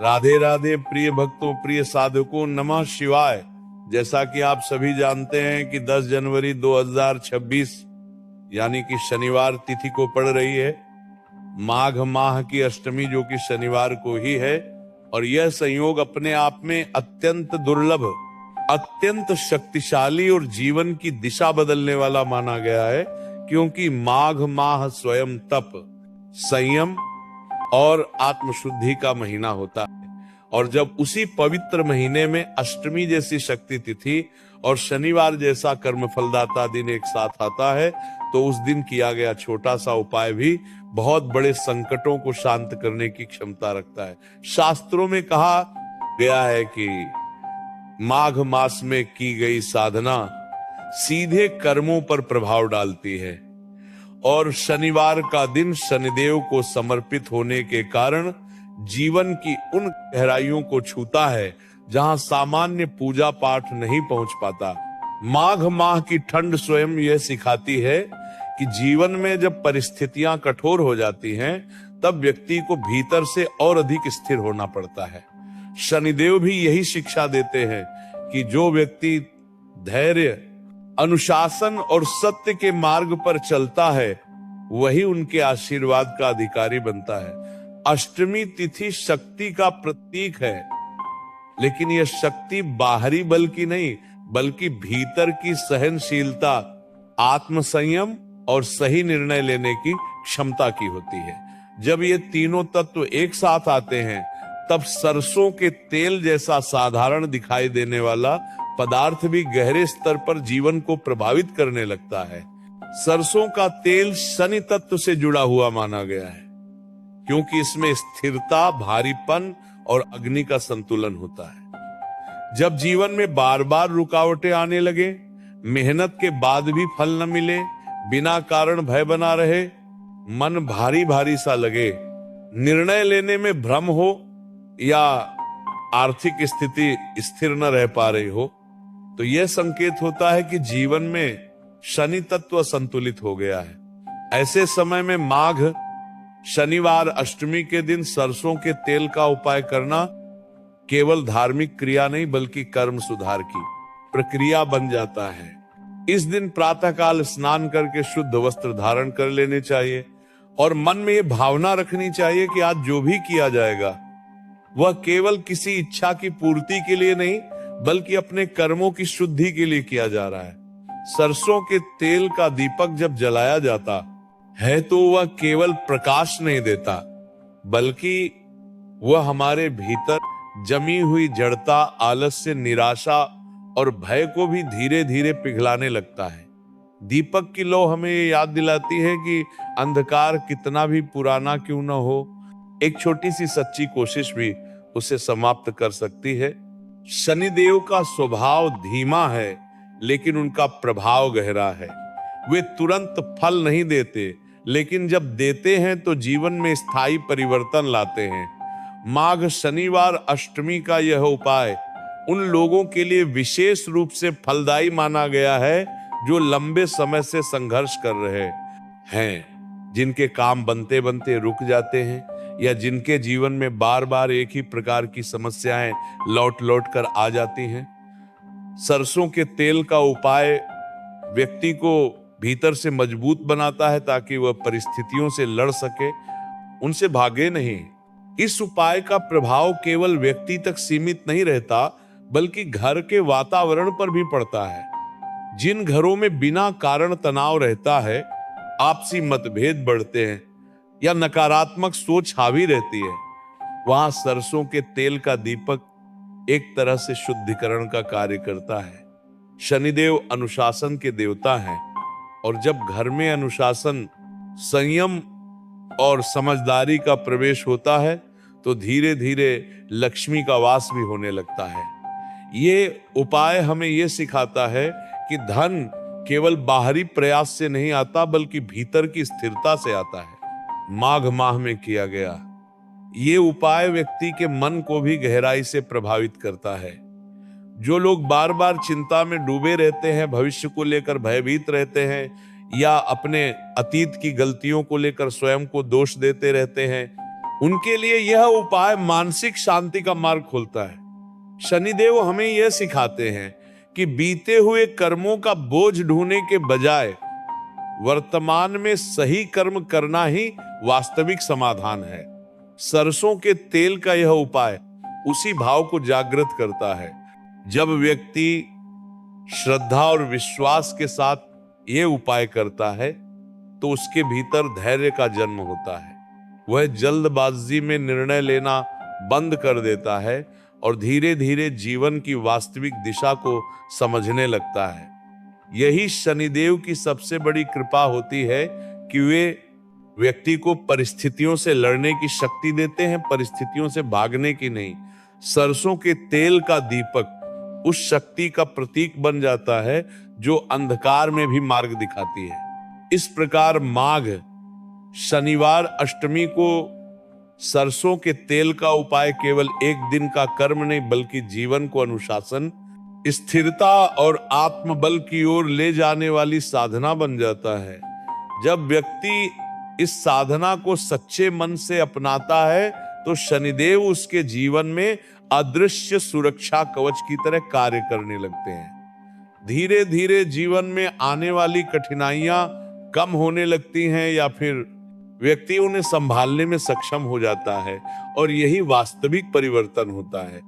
राधे राधे प्रिय भक्तों, प्रिय साधकों, नमः शिवाय। जैसा कि आप सभी जानते हैं कि 10 जनवरी 2026 यानी कि शनिवार तिथि को पड़ रही है। माघ माह की अष्टमी जो कि शनिवार को ही है, और यह संयोग अपने आप में अत्यंत दुर्लभ, अत्यंत शक्तिशाली और जीवन की दिशा बदलने वाला माना गया है, क्योंकि माघ माह स्वयं तप, संयम और आत्मशुद्धि का महीना होता है। और जब उसी पवित्र महीने में अष्टमी जैसी शक्ति तिथि और शनिवार जैसा कर्म फलदाता दिन एक साथ आता है, तो उस दिन किया गया छोटा सा उपाय भी बहुत बड़े संकटों को शांत करने की क्षमता रखता है। शास्त्रों में कहा गया है कि माघ मास में की गई साधना सीधे कर्मों पर प्रभाव डालती है, और शनिवार का दिन शनिदेव को समर्पित होने के कारण जीवन की उन गहराइयों को छूता है जहां सामान्य पूजा पाठ नहीं पहुंच पाता। माघ माह की ठंड स्वयं यह सिखाती है कि जीवन में जब परिस्थितियां कठोर हो जाती हैं, तब व्यक्ति को भीतर से और अधिक स्थिर होना पड़ता है। शनिदेव भी यही शिक्षा देते हैं कि जो व्यक्ति धैर्य, अनुशासन और सत्य के मार्ग पर चलता है, वही उनके आशीर्वाद का अधिकारी बनता है। अष्टमी तिथि शक्ति का प्रतीक है, लेकिन यह शक्ति बाहरी बल की नहीं, बल्कि भीतर की सहनशीलता, आत्मसंयम और सही निर्णय लेने की क्षमता की होती है। जब ये तीनों तत्व एक साथ आते हैं, तब सरसों के तेल जैसा साधारण दिखाई देने वाला पदार्थ भी गहरे स्तर पर जीवन को प्रभावित करने लगता है। सरसों का तेल शनि तत्व से जुड़ा हुआ माना गया है, क्योंकि इसमें स्थिरता, भारीपन और अग्नि का संतुलन होता है। जब जीवन में बार बार रुकावटें आने लगे, मेहनत के बाद भी फल न मिले, बिना कारण भय बना रहे, मन भारी भारी सा लगे, निर्णय लेने में भ्रम हो या आर्थिक स्थिति स्थिर न रह पा रही हो, तो यह संकेत होता है कि जीवन में शनि तत्व संतुलित हो गया है। ऐसे समय में माघ शनिवार अष्टमी के दिन सरसों के तेल का उपाय करना केवल धार्मिक क्रिया नहीं, बल्कि कर्म सुधार की प्रक्रिया बन जाता है। इस दिन प्रातःकाल स्नान करके शुद्ध वस्त्र धारण कर लेने चाहिए, और मन में यह भावना रखनी चाहिए कि आज जो भी किया जाएगा वह केवल किसी इच्छा की पूर्ति के लिए नहीं, बल्कि अपने कर्मों की शुद्धि के लिए किया जा रहा है। सरसों के तेल का दीपक जब जलाया जाता है, तो वह केवल प्रकाश नहीं देता, बल्कि वह हमारे भीतर जमी हुई जड़ता, आलस्य, निराशा और भय को भी धीरे धीरे पिघलाने लगता है। दीपक की लौ हमें ये याद दिलाती है कि अंधकार कितना भी पुराना क्यों न हो, एक छोटी सी सच्ची कोशिश भी उसे समाप्त कर सकती है। शनिदेव का स्वभाव धीमा है, लेकिन उनका प्रभाव गहरा है। वे तुरंत फल नहीं देते, लेकिन जब देते हैं तो जीवन में स्थायी परिवर्तन लाते हैं। माघ शनिवार अष्टमी का यह उपाय उन लोगों के लिए विशेष रूप से फलदायी माना गया है जो लंबे समय से संघर्ष कर रहे हैं, जिनके काम बनते बनते रुक जाते हैं, या जिनके जीवन में बार बार एक ही प्रकार की समस्याएं लौट लौट कर आ जाती हैं। सरसों के तेल का उपाय व्यक्ति को भीतर से मजबूत बनाता है, ताकि वह परिस्थितियों से लड़ सके, उनसे भागे नहीं। इस उपाय का प्रभाव केवल व्यक्ति तक सीमित नहीं रहता, बल्कि घर के वातावरण पर भी पड़ता है। जिन घरों में बिना कारण तनाव रहता है, आपसी मतभेद बढ़ते हैं या नकारात्मक सोच हावी रहती है, वहां सरसों के तेल का दीपक एक तरह से शुद्धिकरण का कार्य करता है। शनिदेव अनुशासन के देवता हैं, और जब घर में अनुशासन, संयम और समझदारी का प्रवेश होता है, तो धीरे धीरे लक्ष्मी का वास भी होने लगता है। ये उपाय हमें यह सिखाता है कि धन केवल बाहरी प्रयास से नहीं आता, बल्कि भीतर की स्थिरता से आता है। माघ माह में किया गया ये उपाय व्यक्ति के मन को भी गहराई से प्रभावित करता है। जो लोग बार बार चिंता में डूबे रहते हैं, भविष्य को लेकर भयभीत रहते हैं, या अपने अतीत की गलतियों को लेकर स्वयं को दोष देते रहते हैं, उनके लिए यह उपाय मानसिक शांति का मार्ग खोलता है। शनिदेव हमें यह सिखाते हैं कि बीते हुए कर्मों का बोझ ढोने के बजाय वर्तमान में सही कर्म करना ही वास्तविक समाधान है। सरसों के तेल का यह उपाय उसी भाव को जागृत करता है। जब व्यक्ति श्रद्धा और विश्वास के साथ यह उपाय करता है तो उसके भीतर धैर्य का जन्म होता है। वह जल्दबाजी में निर्णय लेना बंद कर देता है और धीरे धीरे जीवन की वास्तविक दिशा को समझने लगता है। यही शनिदेव की सबसे बड़ी कृपा होती है कि वे व्यक्ति को परिस्थितियों से लड़ने की शक्ति देते हैं, परिस्थितियों से भागने की नहीं। सरसों के तेल का दीपक उस शक्ति का प्रतीक बन जाता है जो अंधकार में भी मार्ग दिखाती है। इस प्रकार माघ शनिवार अष्टमी को सरसों के तेल का उपाय केवल एक दिन का कर्म नहीं बल्कि जीवन को अनुशासन, स्थिरता और आत्मबल की ओर ले जाने वाली साधना बन जाता है। जब व्यक्ति इस साधना को सच्चे मन से अपनाता है तो शनिदेव उसके जीवन में अदृश्य सुरक्षा कवच की तरह कार्य करने लगते हैं। धीरे धीरे जीवन में आने वाली कठिनाइयां कम होने लगती हैं या फिर व्यक्ति उन्हें संभालने में सक्षम हो जाता है और यही वास्तविक परिवर्तन होता है।